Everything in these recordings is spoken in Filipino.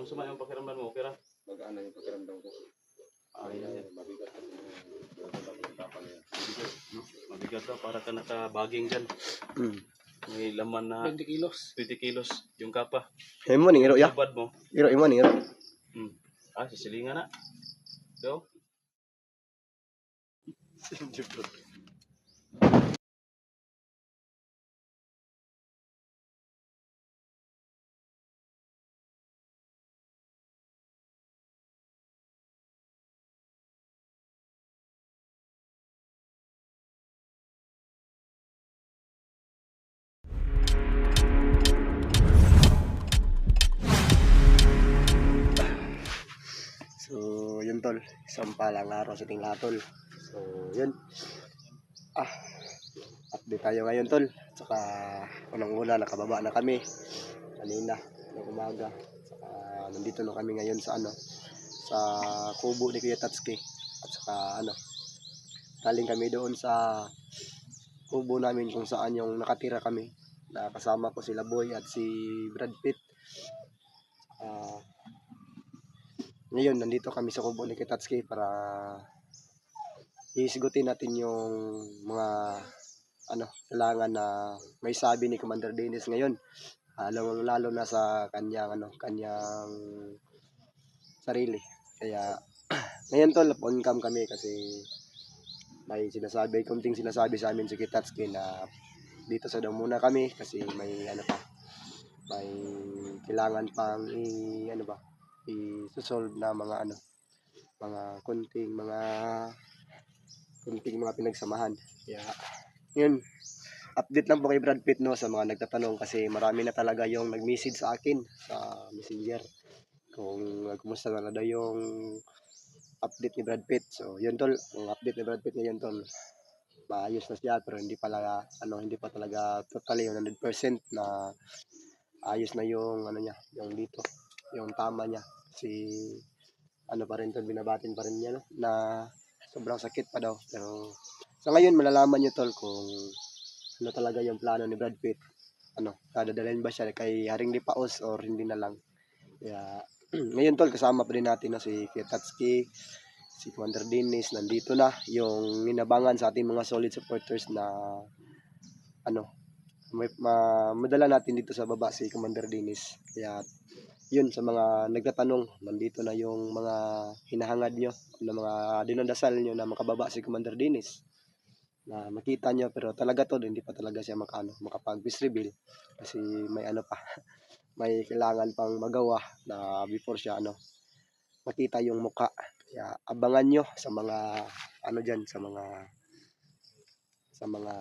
Kung sumay ang pakiramdam mo, okay ra? Magaan na yung pakiramdam ko. Mabigat ka Mabigat ka, para ka nakabaging dyan. May laman na 20 kilos. 20 kilos yung kapa. Imo ning iro ya. Subad mo. Imo ning iro. Sisilingan na. Do. So, yun tol. Isang palang araw sa ating lahat tol. So, yun. Update tayo ngayon tol. Saka, unang-una, nakababa na kami. Kanina, ng umaga. Saka, nandito na kami ngayon sa sa kubo ni Kuya Tatsuki. At saka, galing kami doon sa kubo namin kung saan yung nakatira kami. Nakasama ko sila Boy at si Brad Pitt. Ngayon, nandito kami sa kubo ni Kitatsuki para isigutin natin yung mga kailangan na may sabi ni Commander Dennis ngayon. Lalo na sa kanyang sarili. Kaya ngayon tol, on cam kami kasi may konting sinasabi sa amin si Kitatsuki na dito sa daw muna kami kasi may may kailangan pang i-solve na mga kunting mga pinagsamahan. Kaya yun, update lang po kay Brad Pitt sa mga nagtatanong kasi marami na talaga yung nag-message sa akin sa Messenger kung kumusta na daw yung update ni Brad Pitt. So yun tol, ang update ni Brad Pitt ngayon tol, maayos na siya pero hindi pa talaga totally 100% na ayos na yung niya, yung dito, yung tama niya. Si pa rin tol, binabatin pa rin niya na sobrang sakit pa daw. Pero sa ngayon malalaman niyo tol kung talaga yung plano ni Brad Pitt. Dadalhin ba siya kay Haring Lipaos or hindi na lang. Kaya ngayon tol, kasama pa rin natin si Kitatsuki, si Commander Dennis, nandito na yung inabangan sa ating mga solid supporters na madala natin dito sa baba si Commander Dennis. Kaya yun, sa mga nagtatanong, nandito na yung mga hinahangad nyo, na mga dinadasal nyo na makababa si Commander Dennis na makita nyo, pero talaga to, hindi pa talaga siya makapag-peace reveal kasi may may kailangan pang magawa na before siya makita yung muka. Kaya abangan nyo sa mga dyan, sa mga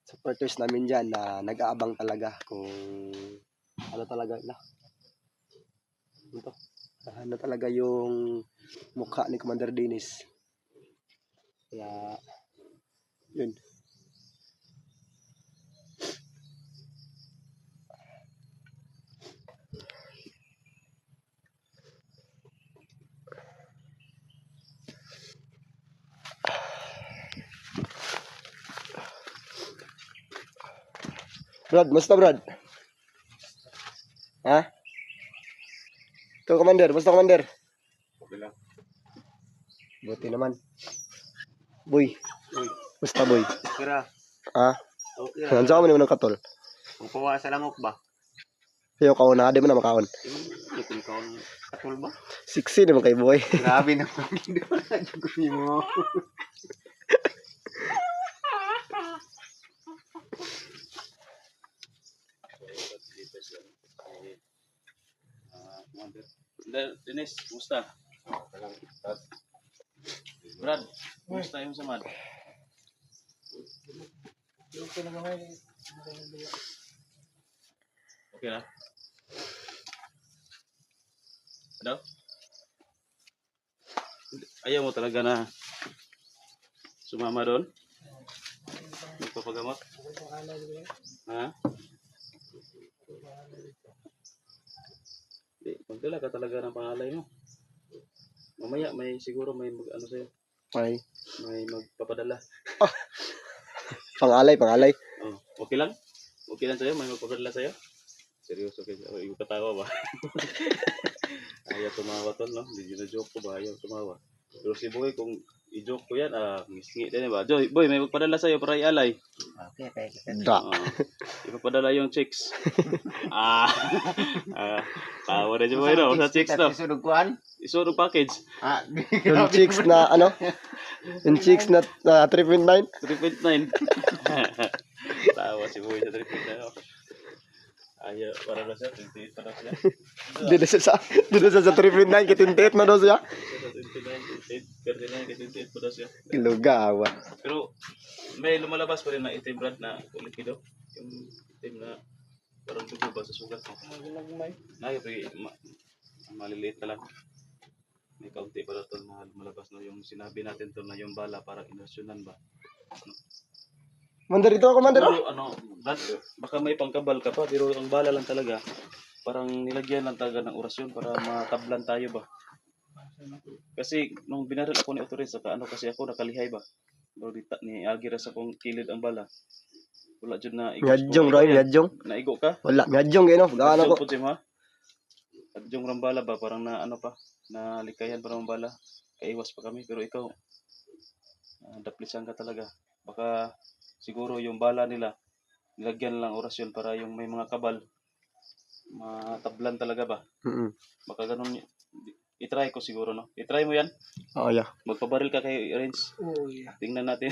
supporters namin dyan na nag-aabang talaga kung talaga talaga yung mukha ni Commander Dennis. Kaya yun. Brad, musta Brad? Ha? Ito Commander, musta Commander? Okay lang. Buti naman. Boy. Musta boy? Kira. Ha? Okay Nandiyan ka mo naman ng katol. Kung pawasa lang ako ba? Ayaw kaon na, di mo na makaon. Kung kaon katul ba? Siksi naman kay boy. Grabe naman. Hindi mo na jugusin mo. Dennis, kumusta? Brad, kumusta yung samad? Okay na mga Okay na? Ano? Ayaw mo talaga na sumama doon? Magpapagamot? Ha? Magdala ka talaga ng pangalay mo. Mamaya siguro may sa'yo. May magpapadala. Pangalay. Oh, okay lang? Okay lang sa'yo? May magpapadala sa'yo? Seryoso kayo. Oh, yung katawa ba? Ayaw tumawa tol, no? Hindi na-joke ko ba? Ayaw tumawa. Pero si Boy, kung i-joke ko yan, ngisngi din ba? Boy, may magpadala sa'yo para ialay. Okay, Da. Ipapadala yung chicks. Tawa na si Boy, no? Sa chicks, no? Sunog kuan? Isurong package. Yung chicks na ano? Yung chicks na 3.9? 3.9. Tawa si Boy sa 3.9. Ayaw, para na siya. 28 para siya. Dito sa 3.9, kitintit na daw siya. 38 pa daw siya. Kilugawa. Pero may lumalabas pa rin na itim brad na likido. Yung itim na parang dugo ba sa sugat mo. Nayo maliliit na lang. May kaunti pa daw to na lumalabas na yung sinabi natin to na yung bala parang inerasyonan ba. Mandar ito ako, mandar. Pero brad, baka may pangkabal ka pa pero ang bala lang talaga parang nilagyan lang talaga ng orasyon para matablan tayo ba. Kasi nung binaril ako ni Otorin saka kasi ako nakalihay ba. Pero ni Agira sa kong kilid ang bala. Wala jud na igos. Miyadyong, Roy, miyadyong. Naigo ka? Wala, miyadyong gino. Gaano ko. Adyong rambala ba parang na pa na likayan para rambala. Kaiwas pa kami pero ikaw daplisan ka talaga. Baka siguro yung bala nila nilagyan lang orasyon para yung may mga kabal matablan talaga ba. Baka ganun i-try ko siguro no. I-try mo yan. Oh, yeah. Magpabaril ka kay Renz. Oh, yeah. Tingnan natin.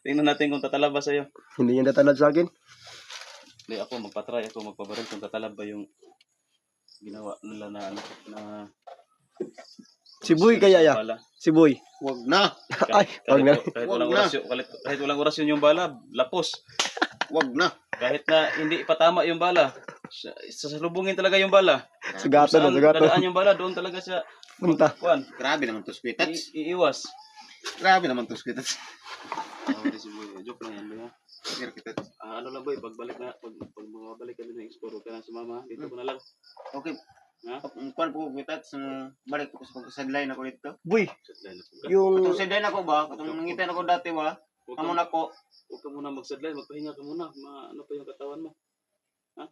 Tingnan natin kung tatalab ba sa'yo. Hindi yan natalab sa akin. Hindi ako magpa-try ako magpabaril kung tatalab ba yung ginawa nila na Si Boy kaya ya. bala. Si Boy. Wag na. Ay, wag na. Kahit walang orasyon yung bala, lapos. Wag na. Kahit na hindi ipatama yung bala, sasalubungin talaga yung bala. Sugatan na, Saan sugatan. dadaan yung bala, doon talaga siya Punta. kuan. Grabe naman to, sweetats. Iiwas. Grabe naman to, sweetats. Si Boy, joke lang yan, Boy. Sweetats. Ano lang Boy, pag mabalik kami ng explore, huwag ka na sumama. Dito ko na lang. Okay. Ha? Kuan po, sweetats. Balik ko sa sideline ako dito. Boy, Sadline ako. yung... Katong sideline ako ba? Katong nangitan ako dati ba? Amo na ko. Huwag ka muna mag-sadline, magpahinga ka muna. Ano pa yung katawan mo? Ha?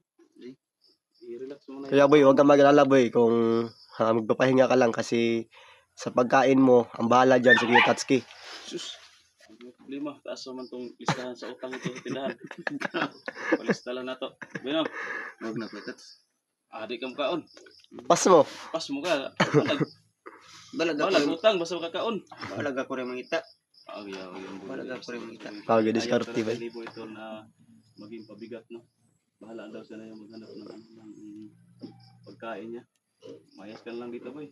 I-relax muna. Kaya Boy, huwag kang mag-alala Boy kung magpapahinga ka lang kasi sa pagkain mo, ang bahala dyan si Kuya Tatsuki. Sus. Ang problema, taas naman itong listahan sa utang ito sa tindahan. Palista lang na to. Bino, Wag na, sweetats. di ka makaon. Pas mo. Pas mo ka. Balag Balag ako. utang, basta makakaon. Balag ako rin mangita. Balag ako rin makita. Pag-discarte ba? Ayaw talaga ito na maging pabigat, no? Bahala daw siya na yung maghanap ng pagkain niya. Mayas ka lang dito, boy.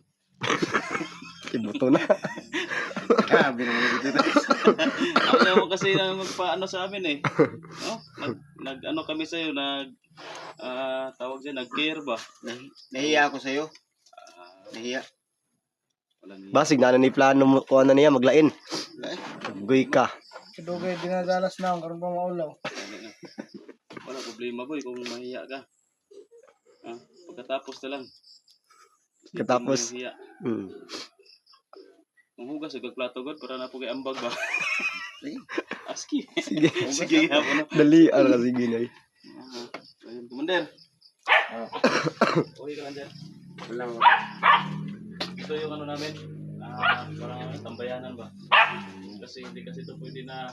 Ibuto na. Grabe naman yung sweetats. Ayaw mo kasi na magpaano sa amin eh. No? Nag-ano kami sa'yo, tawag dyan, nag-care ba? Nahiya ako sa'yo. Nahiya. Wala niya. Basig na ni plano mo kung ano niya, maglain. Guy ka. Kadugay dinadalas na ang karon pa maulaw. Wala problema, boy, kung mahiya ka. Pagkatapos na lang. Katapos. Hiya. Hmm. Ang hugas, plato god para na po kay ambag ba? Aski. Sige. Sige, hapon na. Dali, kasi ginay. Ayun, Commander. Okay ka lang dyan. Wala mo. Ito yung ano namin. Parang tambayanan ba? Kasi hindi kasi ito pwede na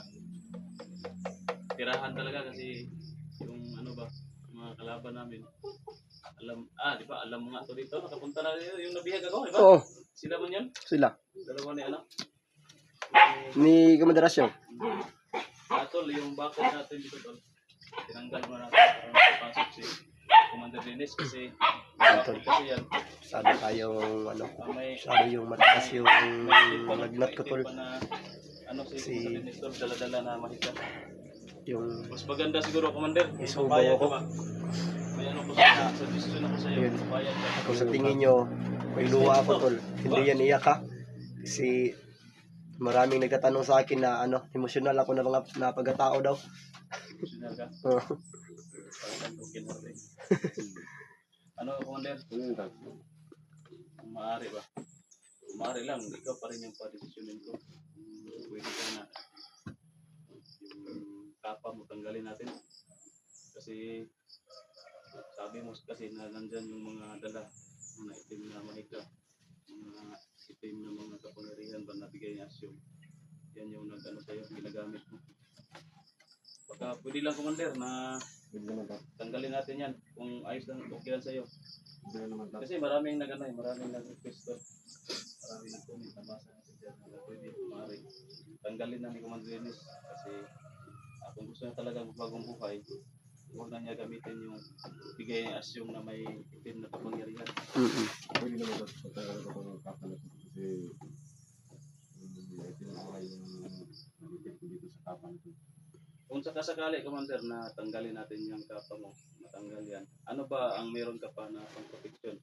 tirahan talaga kasi yung ano ba, mga kalaban namin. Di ba? Alam mo nga to dito. Nakapunta na yung nabihag ako, di ba? Oo, Sila man yan? sila. Dalawa ni ano? Ni Kamandarasyon. Tol, yung bakod natin dito, tol. Tinanggal mo natin para makapasok si Commander Dennis kasi bakod kasi yan. Sabi tayong ano, May sabi yung mataas yung lagnat ko tol. Ano si Commander Dennis, tol, dala-dala na mahika. Yung Mas maganda siguro, Commander. Isubo Papayag ako. ka ba? May ano ko sa'yo, suggestion ako sa'yo. Yun. Papayag ka. kung sa tingin nyo, may luha ako tol. Hindi yan iyak ha. Kasi maraming nagtatanong sa akin na ano, emosyonal ako na mga napagkatao daw. Emotional ka? Oo. Parang broken heart eh. Ano, Commander? Kung maaari ba? Kung maaari lang, ikaw pa rin yung pa-desisyonin ko. Pwede ka na yung kapa mo tanggalin natin. Kasi sabi mo kasi na nandyan yung mga dala, mga itim na mahika, mga itim na mga kapangyarihan ba nabigay ni Asyong. Yan yung nag-ano sa'yo, ginagamit mo. Baka pwede lang, Commander, na Pwede naman daw. tanggalin natin yan kung ayos lang, okay lang sa'yo. Pwede naman daw. Kasi maraming maraming nag-request to. Maraming nag-comment, nabasa natin dyan na pwede, maaari. Tanggalin na ni Commander Dennis kasi kung gusto niya talaga magbagong buhay, huwag na niya gamitin yung bigay ni Asyong na may itim na kapangyarihan. Pwede naman daw. Pagkakaroon ko ng kapalit. Kasi ito yung mga yung nabigay ko dito sa kapan ito. Kung sakasakali, Commander, na tanggalin natin yung kapa mo, matanggal yan. Ano ba ang meron ka pa na pang-protection?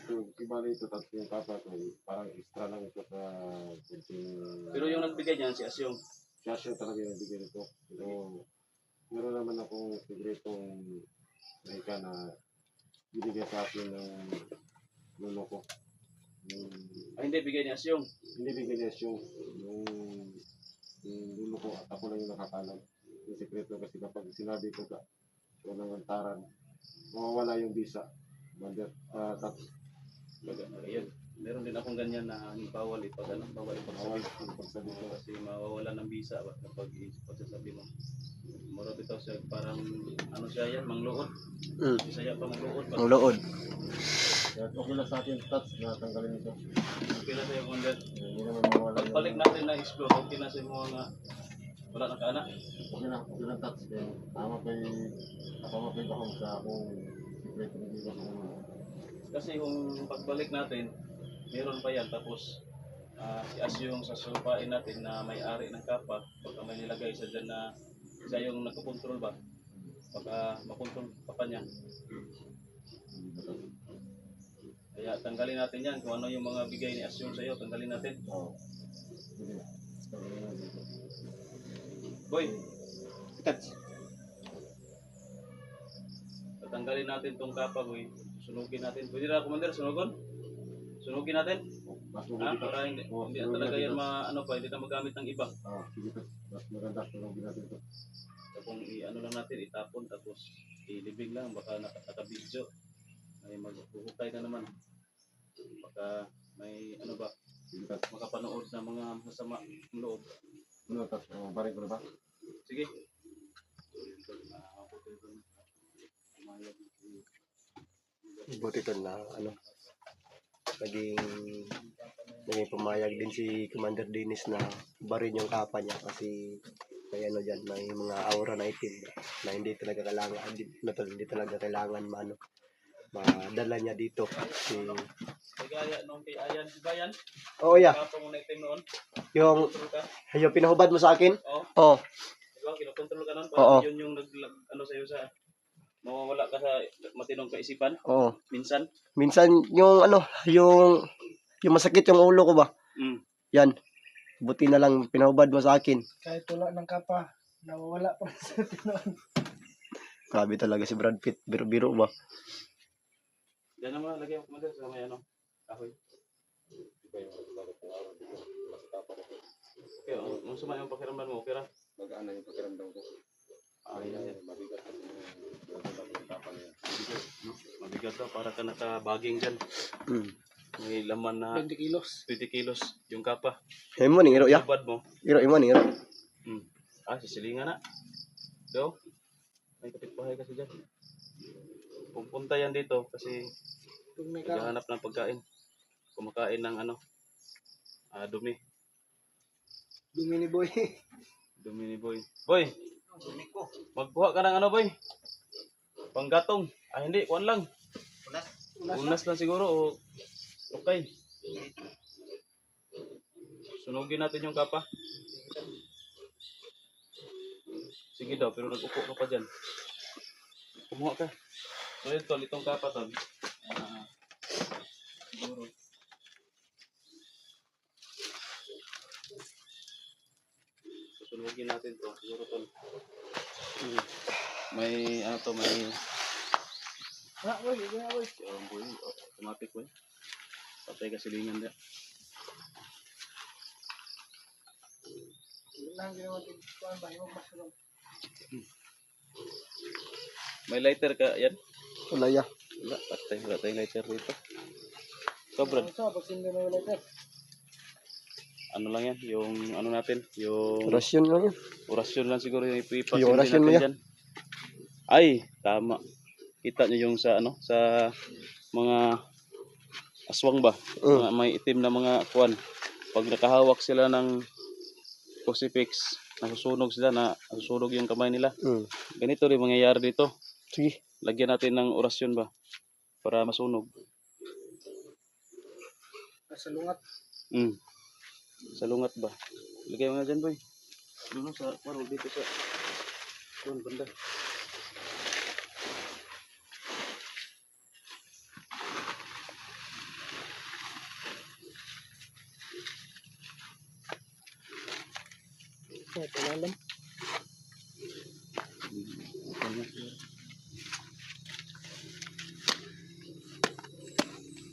Ito, ibali ito, tapos yung kapa ko, parang extra lang ito sa kunting... Pero yung nagbigay niyan, si Asyong. Siya talaga yung nabigyan nito. Pero meron naman akong sigretong reka na binigay sa akin ng lolo ko. Ay, hindi, bigay ni Asyong. Hindi bigyan niya yung lolo ko at ako lang yung nakakalam. Yung sikreto kasi kapag sinabi ko ka ng antaran, mawawala yung visa. Ayun. Meron din akong ganyan na bawal ipagsabi. Bawal yung pagsabi ko. Kasi mawawala ng visa kapag pagsasabi mo. Marot ito siya, parang ano siya yan, mangluod. Bisaya pa mangluod. Ang lood. Kaya okay lang sa akin, Tats, na tanggalin ito. Okay na sa'yo, Commander. Hindi naman mawala yung... Pagbalik natin na explore, okay na sa'yo mga wala nang kaanak. Okay lang, Tats. Kaya tama pa yung kahong sa akong sikreto ng iba sa ulo. Kasi kung pagbalik natin, meron pa yan. Tapos, si Asyong sa supain natin na may-ari ng kapa, baka may nilagay siya dyan na siya yung nagkukontrol ba? Baka makontrol pa pa niya. Kaya tanggalin natin yan. Kung ano yung mga bigay ni Asyong sa'yo, tanggalin natin. Oo. Sige. Tanggalin na dito. Boy, tatanggalin natin tong kapa, boy. Sunugin natin. Pwede na, Commander, sunugon? Sunugin natin? Mas Ha? mabuti, Tats. Para hindi Oo, hindi sunugin talaga natin, yan Tats. hindi na magamit ng iba. Sige, Tats. Mas maganda, sunugin natin ito. So, kung i-ano lang natin, itapon, tapos ilibig lang, baka nakabidyo. May maghuhukay na naman. Baka may ano ba, Sige, Tats. makapanood na mga masama ng loob. Ano, Tats? Barik ko na ba? Sige. Buti to na ano. Naging pumayag din si Commander Dennis na barin yung kapa niya kasi may ano dyan, may mga aura na itim na hindi talaga kailangan, hindi talaga kailangan madala niya dito. Kagaya nung kay Ayan, si Bayan, Oh yeah, kapa mo na itim noon, yung, kontrol ka. yung pinahubad mo sa akin? Oo, Oh, diba, kinokontrol ka noon, Oo. parang yun yung ano sa'yo sa, mawawala ka sa matinong kaisipan, oo. minsan. Minsan yung ano, yung masakit yung ulo ko ba? Mm. Yan. Buti na lang pinahubad mo sa akin. Kahit wala ng kapa, nawawala pa rin sa tinoon. Grabe talaga si Brad Pitt. Biro-biro ba? Yan naman, lagyan mo Commander sa may ano, kahoy. Iba yung bakit ang araw dito. Mas tapang ako. Okay, kung sumay yung pakiramdam mo, okay ra? Magaan na yung pakiramdam ko. Ay, mabigat kasi yung tapang niya. Mabigat daw, para ka nakabaging dyan. Hmm. May laman na 20 kilos. 20 kilos yung kapa. Hey mo ning iro ya. Ubad mo. Iro mo ning iro. Sisilingan na. So, may kapitbahay kasi dyan. Pupunta yan dito kasi Kung may kapa. naghahanap ng pagkain. Kumakain ng ano, dumi. Dumi ni boy. Dumi ni Boy. Boy, magkuha ka ng ano, Boy? Panggatong. Hindi, kuwan lang. Unas lang siguro o okay. Sunugin natin yung kapa. Sige daw, pero nag-upo ka pa dyan. Kumuha ka. So ito, itong kapa to. Siguro. Susunugin natin to. Siguro to. May ano to, may Boy, ito boy. boy, automatic boy. Patay ka silingan na. Lang ginawa din. Kuan ba yung masulong. May lighter ka yan? Wala ya. Wala tayong lighter dito. Ikaw, Brad, Sa pag sindi na wala ito. ano lang yan, yung ano natin, yung Rasyon lang yan. orasyon lang siguro yung ipipasindi Yung orasyon natin mo yan. dyan. Ay, tama. Kita nyo yung sa ano, sa mga aswang ba? Mga may itim na mga kuwan. Pag nakahawak sila ng crucifix, nasusunog sila, nasusunog yung kamay nila. Ganito rin mangyayari dito. Sige. Lagyan natin ng orasyon ba? Para masunog. Sa lungat. Sa lungat ba? Lagay mo nga dyan, boy. Ano sa, parang dito sa, doon, banda. Palalam.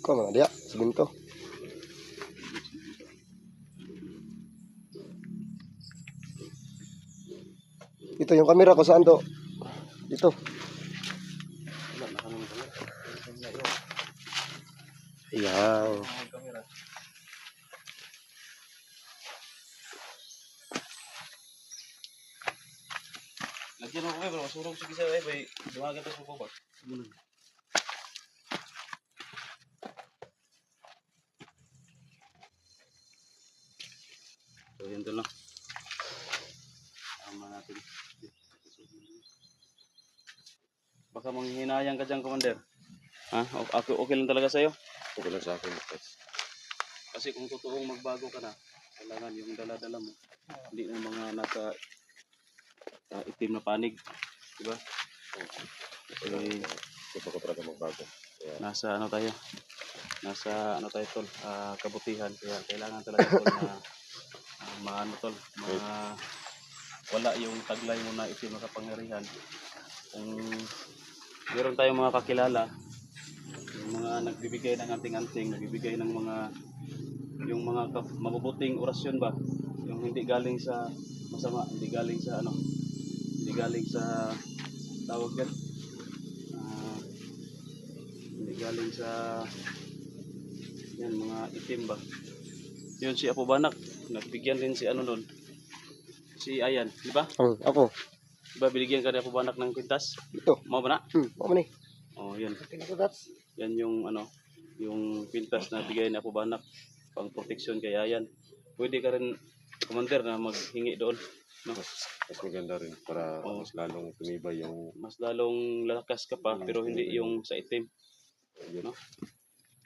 Ko mga dia, sabihin ko. Ito yung kamera ko saan to? Dito. Wala, nakanong kamera. Ayan. Kamera. Lagyan mo ko pero masunog sige sa bay. Dumagat sa ko ba? So yun doon lang. Tama natin. Baka manghihinayang ka dyan, Commander. Ha? Okay lang talaga sa'yo? Okay lang sa akin. Kasi kung totoong magbago ka na, kailangan yung dala-dala mo. Hindi na mga nasa itim na panig. Diba? Eh, Gusto ko talaga magbago. nasa ano tayo? Nasa ano tayo tol? Kabutihan. Kaya kailangan talaga tol na maano tol? Wala yung taglay mo na itim na kapangyarihan. Kung meron tayong mga kakilala, yung mga nagbibigay ng anting-anting, nagbibigay ng mga yung mga mabubuting orasyon ba, yung hindi galing sa masama, hindi galing sa ano, hindi galing sa tawag yan, hindi galing sa yan mga itim ba. Yun si Apo Banak, nagbigyan din si ano nun, si Ayan, di ba? Ako. Di ba binigyan ka ni Apo Banak ng kwintas? Ito. Mau ba na? Ako man eh. Oh, yun. Tingnan ko that's. Yan yung ano, yung kwintas na bigay ni Apo Banak pang proteksyon kay Ayan. Pwede ka rin, Commander, na maghingi doon. No? Mas maganda rin para Oo. mas lalong tumibay yung Mas lalong lalakas ka pa, pero hindi yung sa itim. No?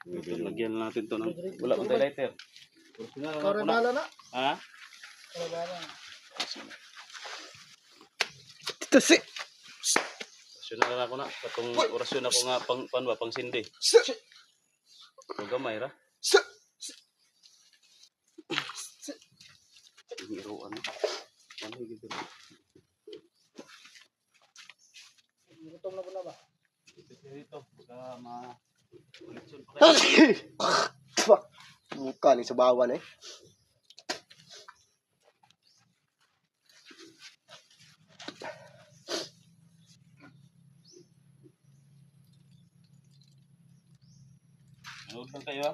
tumibay Ito, yung lagyan natin to ng, wala pang lighter. Ikaw rin bala na. Ha? Ikaw bala. Ito si. Orasyon na lang ako na. Katong orasyon ako nga pang sindi. Huwag gamay ra. Hiro ano? Ano higit ito? Gutom na po na ba? Dito, baka ma-collection pa kayo. Mukha ni sa bawan eh. Nanood lang kayo ha.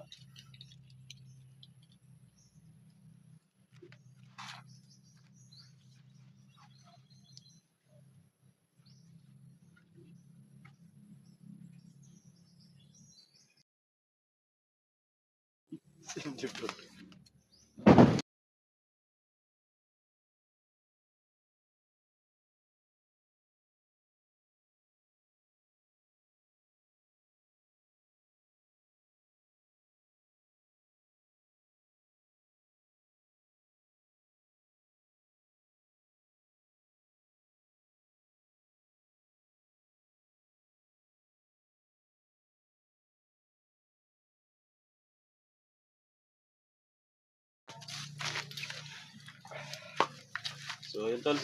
So yun tol.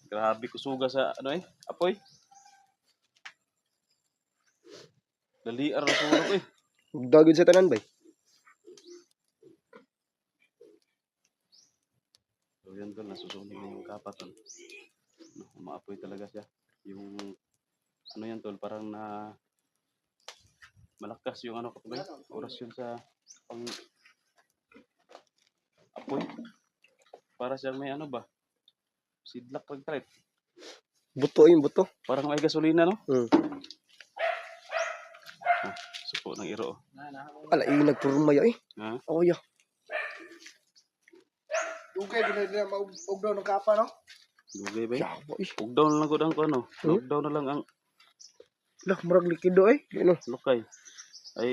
Grabe kusuga sa ano apoy. Daliar na sunog Dagod sa tanan bay. So yun tol, nasusunog na yung kapat tol. Umaapoy talaga siya. Yung ano yan tol, parang na malakas yung ano ko ba? Orasyon sa pang apoy. Para siyang may ano ba? Sidlak pag trip. Buto yung buto. Parang may gasolina no? Hmm. Supo ng iro. Ala, nagpurumaya eh. Ha? Oh, yeah. Okay, dinadala maugdaw ng kapa, no? Dugay ba? Yawa eh. Lockdown na lang ko ang ano. Hmm? Lockdown na lang ang Lah, murag likido eh. Ano? lukay. Ay,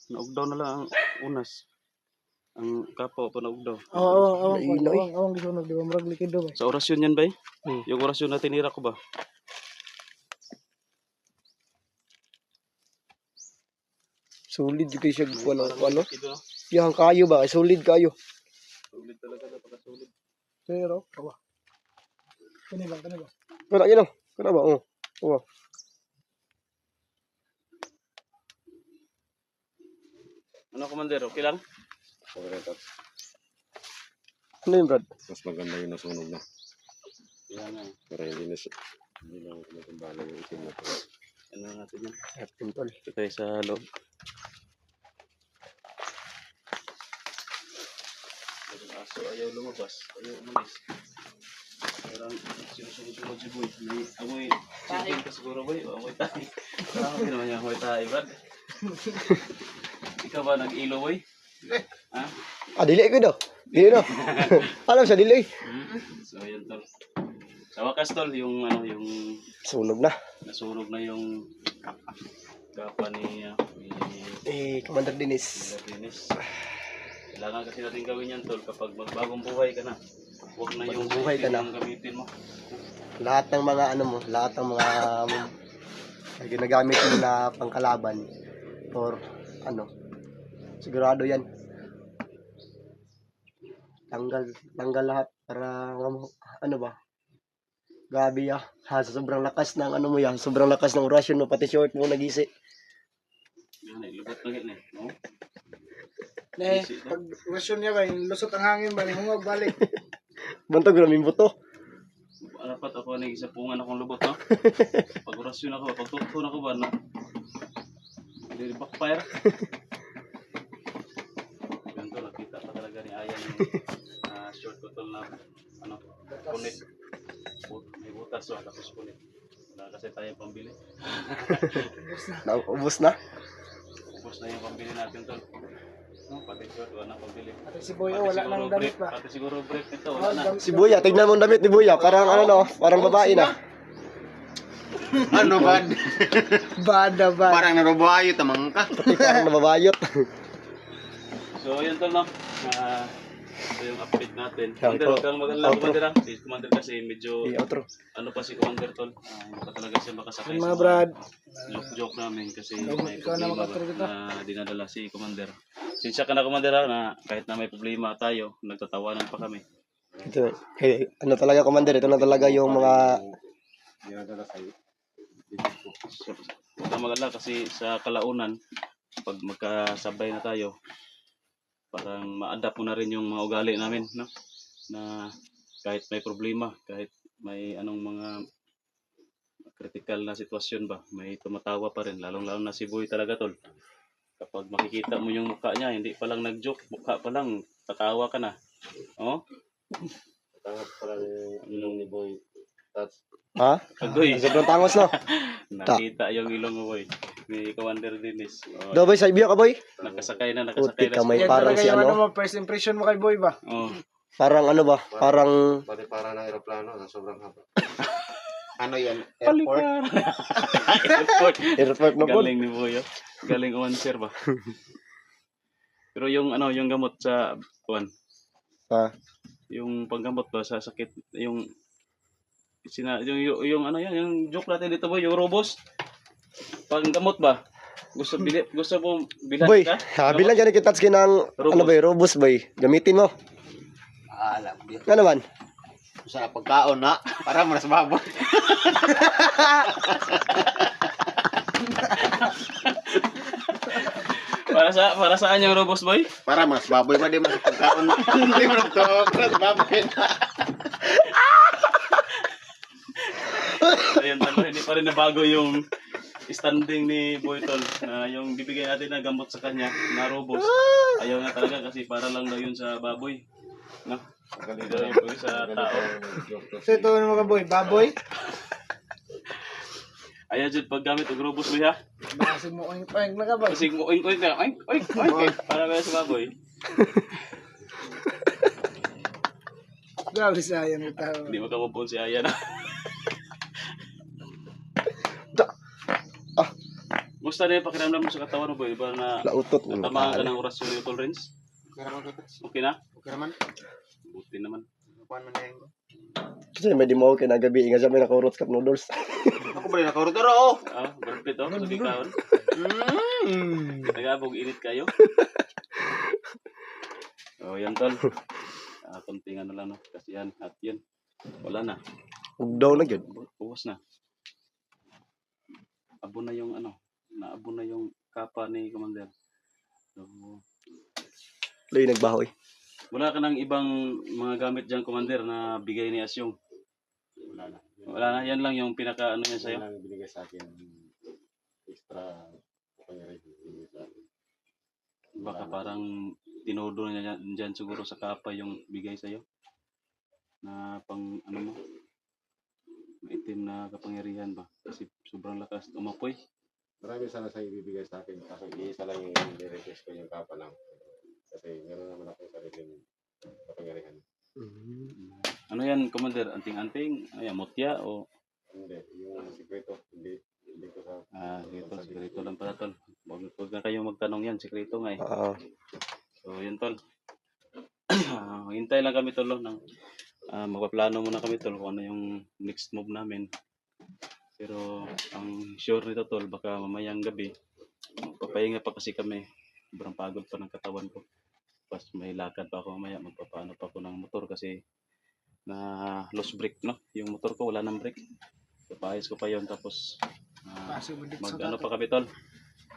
na-lockdown na lang ang unas. Ang kapo pa na-lockdown. Lainaw eh. Awang gisunog, di ba? Murag likido ba? Sa orasyon yan ba? Hmm. Yung orasyon na tinira ko ba? Solid yung kayo siya. Ano? Parang Ano? likido, no? Yang kayo ba? Solid kayo. Sulit talaga, napaka-sulit. Pero, kawa. Kani ba? Kana yun oh. Kana ba? Oh. Oh. Ano, Commander? Okay lang? Okay rin, Tats. Ano yun, Brad? Mas maganda yung nasunog na. Yan nga. Para hindi na kumagambala yung itim na to. Ano natin yan? Airpin tol. Ito tayo sa loob. Yung aso ayaw lumabas. Ayaw umalis. Parang sinusunod-sunod si Boy. May amoy. Sipin ka siguro, Boy. O amoy tayo. Parang hindi naman yung amoy tayo, Brad. Ikaw ba nag-ilo, Boy? Ha? Ah, dili ko daw. Dili no. Alam siya, dili. So, yan tol. Sa wakas tol, yung ano, yung Sunog na. nasunog na yung gapa ni Commander Dennis. Dennis. Kailangan kasi natin gawin yan tol kapag magbagong buhay ka na. Huwag na yung Bagong buhay ka na. yung gamitin mo. Lahat ng mga ano mo, lahat ng mga ginagamit mo na pangkalaban or ano, sigurado yan. Tanggal lahat para ano ba? Gabi ha, sa sobrang lakas ng ano mo yan, sobrang lakas ng orasyon mo, pati short mo nagisi. Yan eh, lubot na yan eh. No? Ne, pag rasyon niya ba, yung lusot ang hangin ba, hungog balik. Bantog raming buto. Dapat ako na isa pungan akong lubot, no? Pag orasyon ako, pag tutun ako ba, no? Hindi backfire. Ganito, nakita pa talaga ni Ayan yung short putol na ano, punit. May butas so, tapos punit. Wala kasi tayo pambili. Naubos na. Ubus na yung pambili natin tol. No, pati short, wala nang pambili. At si Boy, Pati wala siguro nang damit brief, ba? pati siguro brief nito, wala na. Si Buya, tignan mo ang damit ni Buya, parang ano no, parang babae na. Ano ba? Bada. Parang narubayo tamang ka. Pati parang nababayot. So, yun tol, no? Ito yung update natin. Yeah, Commander, ito. huwag kang mag-alala, Outro. Commander, ha? Si Commander kasi medyo, Outro. ano pa si Commander, tol. Hindi pa talaga siya makasakay Mga sa Brad. joke namin kasi Ikaw may na problema ba makatulog ito. na dinadala si Commander. Sinsya ka na, Commander, ha, na kahit na may problema tayo, nagtatawanan pa kami. Ito, ano talaga Commander, ito na talaga yung mga Dinadala sa'yo. So, huwag kang mag-alala kasi sa kalaunan, pag magkasabay na tayo, parang ma-adapt mo na rin yung mga ugali namin, no? Na kahit may problema, kahit may anong mga critical na sitwasyon ba, may tumatawa pa rin, lalong-lalo na si Boy talaga tol. Kapag makikita mo yung mukha niya, hindi pa lang nag-joke, mukha pa lang, tatawa ka na. Oh? Tangap pala yung ilong ni Boy. Tats. ha? Agoy, Sobrang tangos no. nakita yung ilong mo Boy, ni Commander Dennis. Oh, Daw boy, sa ibiyo ka boy? nakasakay na Puti si ka, may Yan parang talaga si yung ano? mo, first impression mo kay Boy ba? Oh, Parang ano ba? Parang Pati para ng aeroplano na sobrang haba. Ano yan? Airport? airport. airport na po. Galing ni Boy, oh. Galing umanswer ba? Pero yung ano, yung gamot sa kuan, Ha? yung panggamot ba sa sakit, yung yung ano yan, yung joke natin dito Boy, yung robos. Panggamot ba? Gusto mo bilhan Boy, ka? habi lang dyan kita ng ano boy, robust boy. Gamitin mo. Alam. Nga naman. Sa pagkaon na. Para mo na sa baboy. Para saan yung robos Boy? Para mo na sa baboy. Di mo na sa pagkaon na. Di mo na sa baboy na. hindi pa rin nabago yung standing ni Boy Tol na yung bibigay natin na gamot sa kanya na robos. Ayaw nga talaga kasi para lang daw yun sa baboy. No? Hindi daw yun sa tao. So ito ano mga boy, baboy. Ayaw dyan paggamit ng robos mo ha. Bakasin mo oink na ka boy. Kasi oink oink na oink oink oink para ba sa baboy. Grabe sa ayan ng tao. Hindi makamupon si Aya na. Musta na yung pakiramdam mo sa katawan mo boy? Ba na Lautot. natamaan ka ng orasyon ni Utol Renz? Okay naman kapits. Okay na? Okay naman. Buti naman. Kuhaan man na yung... Kasi may di mo kay nagabi nga siya may naka-roots cup noodles. Ako ba rin nakarutero oh. Ah, barpit oh, sabi kaon. Nagabog init kayo. Oh, yan tol. Kunting ano lang no, kasi yan at yun. Wala na. Ug daw na gyud. Uwas na. Abo na yung ano, naabo na yung kapa ni Commander. So, Lay nagbahoy. wala ka ng ibang mga gamit diyan Commander na bigay ni Asyong. Wala na. Wala na, yan lang yung pinaka ano niya Yan sa'yo. lang binigay sa akin. Extra kapangyarihan binigay sa akin. Baka parang tinodo niya dyan siguro sa kapa yung bigay sa'yo. Na pang ano mo, maitim na kapangyarihan ba? Kasi sobrang lakas umapoy. Marami sana sa ibibigay sa akin. Kaso iisa lang yung nire-request ko yung kapa lang. Kasi meron naman akong sariling kapangyarihan. Ano yan, Commander? Anting-anting? Ay, mutya o... Hindi, yung sikreto, hindi ko sa... Sikreto lang pala, tol. Huwag na kayo magtanong yan, sikreto nga eh. Oo. So, yun, tol. Hintay lang kami, tol, ng magpaplano muna kami, tol, kung ano yung next move namin. Pero, ang sure nito, tol, baka mamayang gabi, papahinga pa kasi kami. Sobrang pagod pa ng katawan ko. Pas may lakad pa ako mamaya, magpapaano pa ako ng motor kasi na lost brake, no? Yung motor ko wala nang brake. So, paayos ko pa yon tapos Kasi mo dito mag sa ano pa kami tol.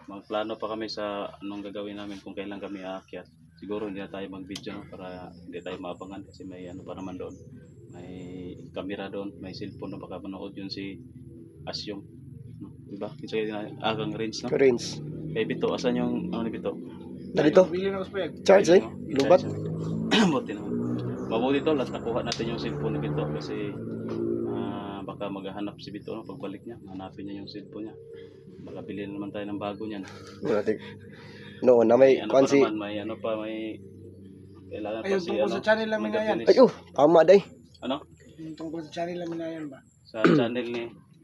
Magplano pa kami sa anong gagawin namin kung kailan kami aakyat. Siguro hindi na tayo mag-video no? Para hindi tayo maabangan kasi may ano pa naman doon. May camera doon, may cellphone na baka manood yun si Asyong. No? Diba? Kinsa kaya agang range no? Karins. Kay Bito, asan yung ano ni Bito? Dito. Bili na ko spek. Charge eh. Lubat. Buti naman. Mabuti to, lahat nakuha natin yung cellphone ni Bito kasi baka maghahanap si Bito no, pagbalik niya. Hanapin niya yung cellphone niya. Baka bilhin naman tayo ng bago niyan. Natik. Noon na may Ano pa kwansi. naman, may ano pa, may kailangan pa Ayun si tungkol ano. sa channel namin na yan. Magabinis. Ay tama day. Ano? Yung tungkol sa channel namin na yan ba? Sa channel ni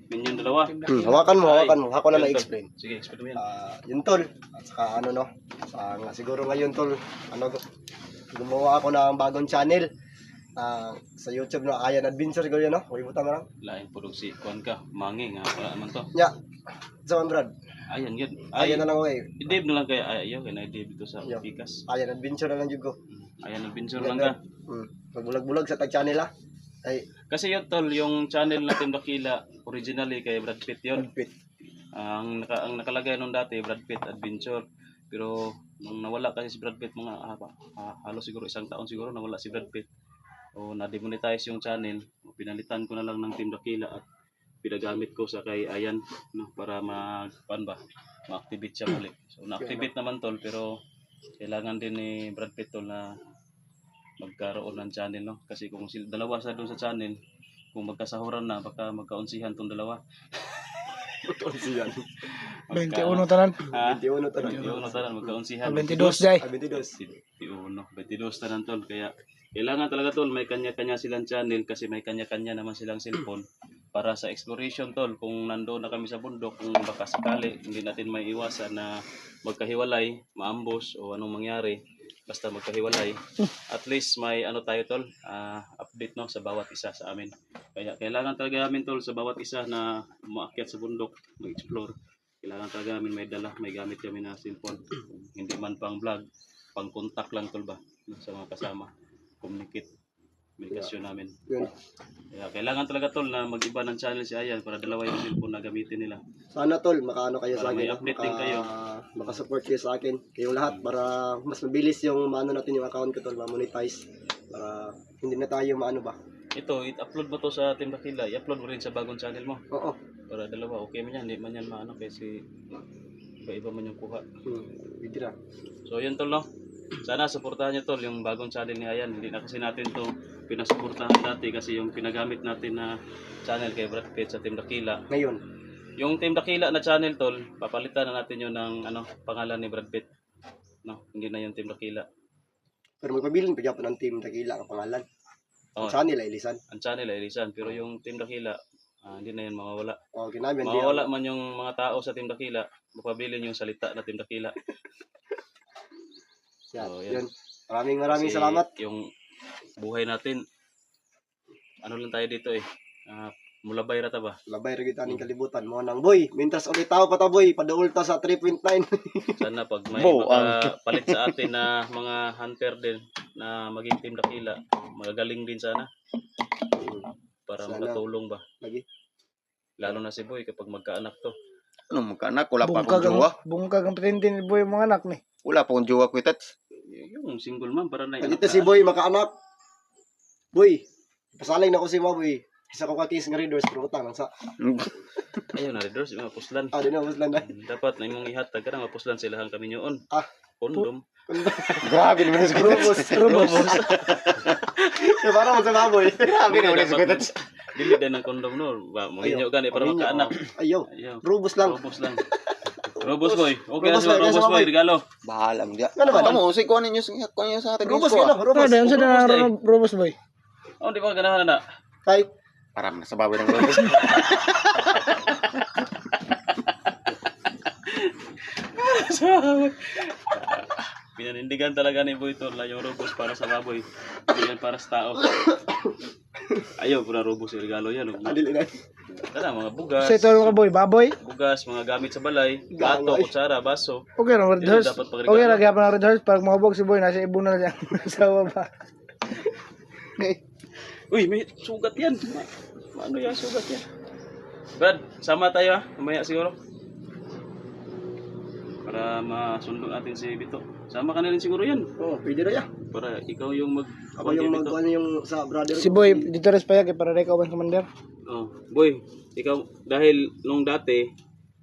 Minion dalawa. Hawakan mo. Ay, Ako na yun, tol. na-explain. Sige, explain mo yan. Yun tol. At saka ano no. Siguro ngayon tol. Gumawa ako ng bagong channel. Sa YouTube no. Ayan Adventure siguro yun no. Huwag mo lang. Lain pudog si Kuan ka, mangi nga wala naman to. Nya. So Brad. Ayan yun. Ayan na lang okay. Dave na lang kaya ayaw kay na Dave dito sa Yo. Pikas. Ayan Adventure na lang jud ko. Ayan adventure lang ka. Magbulag-bulag sa tag channel ah. Ay, Kasi yun tol, yung channel natin Bakila, originally kay Brad Pitt yun. Pit. Ang nakalagay nung dati, Brad Pitt Adventure. Pero nung nawala kasi si Brad Pitt, mga halos siguro isang taon siguro nawala si Brad Pitt. O na-demonetize yung channel. O, pinalitan ko na lang ng Team Dakila at pinagamit ko sa kay Ayan no, para ma-activate siya muli. So na-activate naman tol pero kailangan din ni Brad Pitt tol na magkaroon ng channel no kasi kung dalawa sa doon sa channel kung magkasahuran na baka magkaunsihan tong dalawa. Unsihan. 21 tanan. Ha? 21 to na. 21 tanan magkaunsihan. 22 jay. 22. 22 tanan tol kaya kailangan talaga tol may kanya-kanya silang channel kasi may kanya-kanya naman silang cellphone para sa exploration tol kung nandoon na kami sa bundok kung baka sakali hindi natin may iwasan na magkahiwalay, maambos o anong mangyari basta magkahiwalay at least may ano tayo tol update no sa bawat isa sa amin kaya kailangan talaga namin tol sa bawat isa na umaakyat sa bundok mag-explore kailangan talaga namin may dala may gamit kami na cellphone hindi man pang vlog pang contact lang tol ba sa mga kasama komunikasyon namin Yun. kaya kailangan talaga tol na mag-iba ng channel si Ayan para dalawa yung cellphone na gamitin nila Sana tol, makaano kayo sa Para may akin. update din kayo. Makasupport kayo sa akin. Kayong lahat para mas mabilis yung maano natin yung account ko tol, ma-monetize. Para hindi na tayo maano ba. ito i-upload mo to sa Team Bakila i-upload mo rin sa bagong channel mo Oo. dalawa, okay man yan. Hindi man yan maano kasi iba-iba man yung kuha. Pwede na. So yun tol no. Sana suportahan niyo tol yung bagong channel ni Ayan. Hindi na kasi natin to pinasuportahan dati kasi yung pinagamit natin na channel kay Brad Pitt sa Team Dakila. Ngayon, Yung Team Dakila na channel tol, papalitan na natin yun ng pangalan ni Brad Pitt. No, hindi na yung Team Dakila. pero magpabilin pa ng team Dakila ang pangalan. Oh, Ang channel ay Lisan. ang channel ay Rizan, pero yung Team Dakila hindi na yun mawawala. O, ginamit din. Mawawala man yung mga tao sa Team Dakila, mapabilin yung salita na Team Dakila. Yan. So, yan. Yun. Maraming Kasi salamat. yung buhay natin, ano lang tayo dito eh. Mulabay rata ba? Labay rin kita ning kalibutan mo nang boy. Mintas ulit tao pa ta boy, padaul ta sa 3.9. Sana pag may Ang- palit sa atin na mga hunter din na maging Team Dakila, magagaling din sana. Para Sana. makatulong ba? Lagi. Lalo na si Boy kapag magkaanak to. Ano magkaanak? Wala pa akong jowa. Bungkag ang pretende ni Boy mga anak ni. Wala pa akong jowa ko itats. Yung single man para na Dito si boy makaanak. Boy, pasalay na ko si mo boy. Isa ko ka case nga readers pero utang lang sa. Ayaw na readers, mga puslan. Di na muslan na. Dapat na imong ihatag ka na mapuslan sila hang kami nyoon. Ah. Kondom. Grabe naman sa Robos. Para mo sa baboy. Grabe naman sa itats. Dili din ng kondom no. Maginyo gani para Maginyo, magkaanak. Ayaw. Ayaw. Robos lang. Robos lang. Robos boy. Okay na Robos si boy, Robos nasa boy, baboy. regalo. Bahala mo diya. Ano ba? Kamu, usay ko ninyo sa atin. Robos yun lang. Robos. Ano sa Robos day. Robos Boy? Oh, di ba ganahan na? Kay. Para na sa baboy ng robos. Pinanindigan talaga ni Boy Torla yung robos para sa baboy. Hindi yan para sa tao. Ayaw ko na robos yung regalo yan. Adil na. Tara, mga bugas. Sa ito ka Boy, baboy. Bugas, mga gamit sa balay. Gangay. Bato, kutsara, baso. Okay na Red Yun Horse. dapat pagregalo. Okay na gyapon na Red Horse pag mabog si Boy nasa ibon na siya sa baba. Uy, may sugat yan. Ano yung sugat yan? Brad, sama tayo ha. Mamaya siguro. Para masundo natin si Bito. Sama ka na rin siguro yan. Oh, pwede na ya. Para ikaw yung Ako yung Bito. ano yung sa brother. Si Boy dito res payag para ikaw ang commander. Oh, boy, ikaw dahil nung dati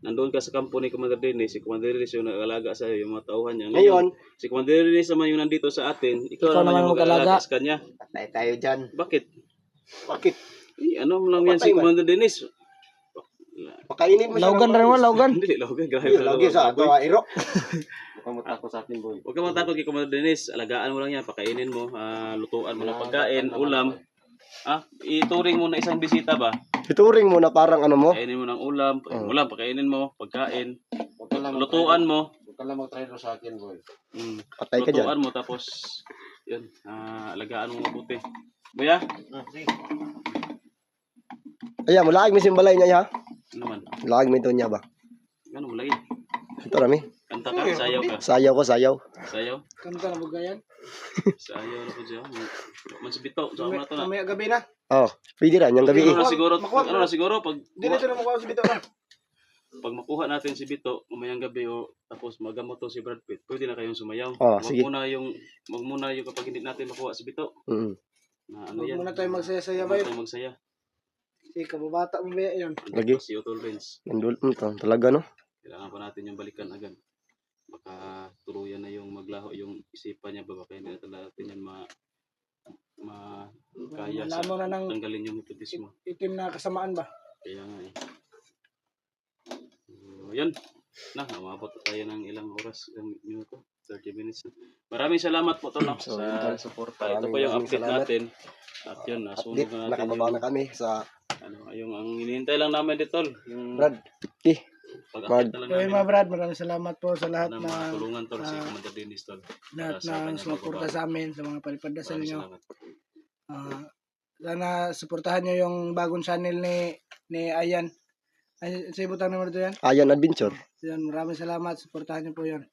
nandoon ka sa kampo ni Commander Dennis, si Commander Dennis yung nag-alaga sa iyo, yung mga tauhan niya. Ngayon, Si Commander Dennis naman yung nandito sa atin, ikaw Ikaw naman naman yung mag-alaga. mag-alaga sa kanya. Patay tayo dyan. Bakit? bakit? Ano lang yan si Papatay man. Commander Dennis? Pakainin mo siya. Laugan rin mo, laugan. Hindi, logan. Grabe Ayun, lagi sa ato iro. Kamutak ko sa akin, boy. Huwag ka matakot kay Commander Dennis. Alagaan mo lang yan. Pakainin mo. Lutuan mo ng pagkain, ulam. Ituring mo na isang bisita ba? Ituring mo na parang ano mo. Pakainin mo ng ulam. Ulam, pakainin mo. Pagkain. Huwag ka lang Lutuan mo. Huwag ka lang mag-try sa akin, boy. Patay ka dyan. Lutuan mo. Tapos, yun. Alagaan mo mabuti. Buya? Ayan, mulaag mi simbalay niya ha. Ano man? Mulaag mi niya ba? Ano mo lagi? Ito rami. Kanta ka? Sayaw ka? Sayaw ko, sayaw. Sayaw? Kanta na bugayan. Sayaw na po siya. Mansibito. So, ano na to na? Mamaya gabi na. Oh, pwede ra yung gabi. Ano na siguro? Ano na siguro? Pag Dito na mo si Bito na. pag makuha natin si Bito umayang gabi o tapos magamot to si Brad Pitt, pwede na kayong sumayaw. Oh, Wag sige. muna yung kapag hindi natin makuha si Bito. Mm. Na ano Huwag yan? muna tayo magsaya-saya Huwag ba tayo magsaya. Si kababata mo ba yun? Lagi. Si Otol Benz. Nandun to, talaga no. Kailangan pa natin yung balikan agad. Baka tuluyan na yung maglaho yung isipan niya ba? Baka hindi na talaga natin yan kaya sa Alam mo na ng tanggalin yung hypnotismo. itim na kasamaan ba? Kaya nga eh. So, yan. Umabot na tayo ng ilang oras, ilang minuto, 30 minutes. Maraming salamat po Tol, So, sa yun, suporta. Ito po maraming yung update salamat. natin. At yun, nasunog Update, na natin nakababa na kami sa yung ang hinihintay lang namin dito, yung Brad. Okay. pag-update na lang Okay namin. mga Brad, maraming salamat po sa lahat Na na matulungan Tol, si Commander Dennis Tol. lahat sa na kanyang sumuporta pagbabago. sa amin sa mga palipadasan Maraming ninyo. salamat. Sana suportahan nyo yung bagong channel ni Ayan. Ay, sa ibutang naman ito yan. Ayan Adventure. Yan, maraming salamat. Suportahan nyo po yan.